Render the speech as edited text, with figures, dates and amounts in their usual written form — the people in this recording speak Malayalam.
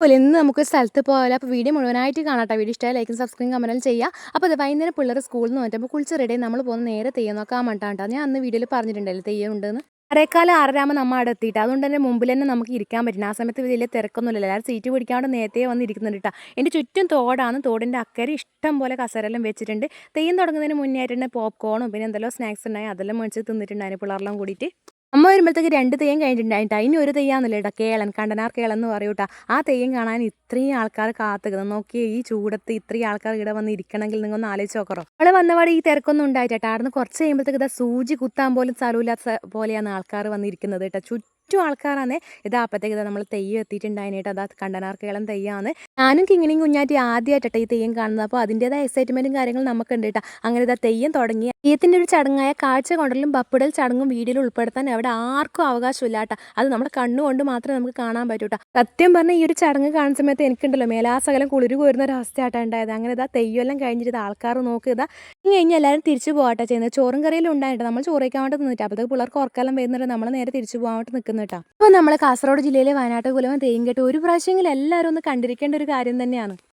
അതുപോലെ ഇന്ന് നമുക്ക് സ്ഥലത്ത് പോയാലോ. അപ്പോൾ വീഡിയോ മുഴുവനായിട്ട് കാണാട്ടോ. വീഡിയോ ഇഷ്ടമായി ലൈക്കും സബ്സ്ക്രൈബും കമൻറ്റും ചെയ്യുക. അപ്പോൾ അത് വൈകുന്നേരം പിള്ളേർ സ്കൂളിൽ നിന്ന് വന്നിട്ട് കുളിച്ച് റെഡി നമ്മൾ പോകുന്ന നേരെ തെയ്യം നോക്കാൻ വേണ്ടിയിട്ടാണ്. ഞാൻ അന്ന് വീഡിയോയിൽ പറഞ്ഞിട്ടുണ്ടല്ലോ തെയ്യം ഉണ്ടെന്ന്. 6:15 നമ്മൾ അവിടെ എത്തിയിട്ട് അതുകൊണ്ട് തന്നെ മുമ്പിൽ തന്നെ നമുക്ക് ഇരിക്കാൻ പറ്റില്ല. ആ സമയത്ത് വലിയ തിരക്കൊന്നുമില്ല. എല്ലാവരും സീറ്റ് പിടിക്കാണ്ട് നേരത്തെ വന്ന് ഇരിക്കുന്നുണ്ട് കേട്ടോ. എൻ്റെ ചുറ്റും തോടാണ്. തോടിൻ്റെ അക്കരെ ഇഷ്ടം പോലെ കസരെല്ലാം വെച്ചിട്ടുണ്ട്. തെയ്യം തുടങ്ങുന്നതിന് മുന്നേ ആയിട്ട് തന്നെ പോപ്കോണും പിന്നെ എന്തെല്ലോ സ്നാക്സ് ഉണ്ടായി അതെല്ലാം മേടിച്ച് തിന്നിട്ടുണ്ടായിരുന്നു പിള്ളേരെല്ലാം കൂടിയിട്ട്. അമ്മ വരുമ്പോഴത്തേക്ക് 2 തെയ്യം കഴിഞ്ഞിട്ടുണ്ടായിട്ട് അതിന് ഒരു തെയ്യാന്നല്ലേ കേട്ടോ കേളൻ കണ്ടനാർ കേളൻ എന്ന് പറയും കേട്ടോ. ആ തെയ്യം കാണാൻ ഇത്രയും ആൾക്കാർ കാത്തുക്കുന്നത് നോക്കിയേ. ഈ ചൂടത്ത് ഇത്രയും ആൾക്കാർ ഇവിടെ വന്ന് ഇരിക്കണമെങ്കിൽ നിങ്ങൾ ഒന്ന് ആലോചിച്ച് നോക്കറോ. അവിടെ വന്നപാടെ ഈ തിരക്കൊന്നും ഉണ്ടായിട്ടാ. അവിടുന്ന് കുറച്ച് കഴിയുമ്പോഴത്തേക്ക് ഇതാ സൂചി കുത്താൻ പോലും സ്ഥലമില്ലാത്ത പോലെയാണ് ആൾക്കാർ വന്നിരിക്കുന്നത് കേട്ടോ. ചുറ്റും ആൾക്കാരാണ്. ഇതാ അപ്പോഴത്തേക്ക് ഇതാ നമ്മൾ തെയ്യം എത്തിയിട്ടുണ്ടായിട്ട് അതാ കണ്ടനാർ കേളൻ തെയ്യമാണ്. ഞാനും കിങ്ങിണിയും കുഞ്ഞാറ്റി ആദ്യമായിട്ടോ ഈ തെയ്യം കാണുന്നത്. അപ്പോൾ അതിൻ്റെതായ എക്സൈറ്റ്മെൻറ്റും കാര്യങ്ങളും നമുക്കുണ്ട് കേട്ടോ. അങ്ങനെ ഇതാ തെയ്യം തുടങ്ങി. തെയ്യത്തിൻ്റെ ഒരു ചടങ്ങായ കാഴ്ച കൊണ്ടലും ബപ്പിടൽ ചടങ്ങും വീഡിയോയിൽ ഉൾപ്പെടുത്താൻ അവിടെ ആർക്കും അവകാശമില്ല കേട്ടോ. അത് നമ്മുടെ കണ്ണുകൊണ്ട് മാത്രമേ നമുക്ക് കാണാൻ പറ്റൂ കേട്ടോ. സത്യം പറഞ്ഞാൽ ഈ ഒരു ചടങ്ങ് കാണുന്ന സമയത്ത് എനിക്കുണ്ടല്ലോ മേലാസകലം കുളിര് കോരുന്ന ഒരു അവസ്ഥയായിട്ടാണ് ഉണ്ടായത്. അങ്ങനെ ഇതാ തെയ്യമെല്ലാം കഴിഞ്ഞിട്ട് ആൾക്കാർ നോക്കുക. ഇതാ ഇനി കഴിഞ്ഞാൽ എല്ലാവരും തിരിച്ചു പോകാട്ടോ ചെയ്യുന്നത്. ചോറും കറിയിലും ഉണ്ടായിട്ട് നമ്മൾ ചോറ് വയ്ക്കാൻ വേണ്ടി നിന്നിട്ട് അപ്പോഴത്തേക്ക് പിള്ളേർക്ക് ഉറക്കെല്ലാം വരുന്നുണ്ട്. നമ്മൾ നേരെ തിരിച്ചു പോകാൻ വേണ്ടി നിൽക്കുന്നു കേട്ടോ. അപ്പോൾ നമ്മൾ കാസർഗോഡ് ജില്ലയിലെ വയനാട്ട് കുലവൻ തെയ്യം കേട്ട് ഒരു പ്രാവശ്യമെങ്കിലും എല്ലാവരും ഒന്ന് കണ്ടിരിക്കേണ്ട ഒരു കാര്യം തന്നെയാണ്.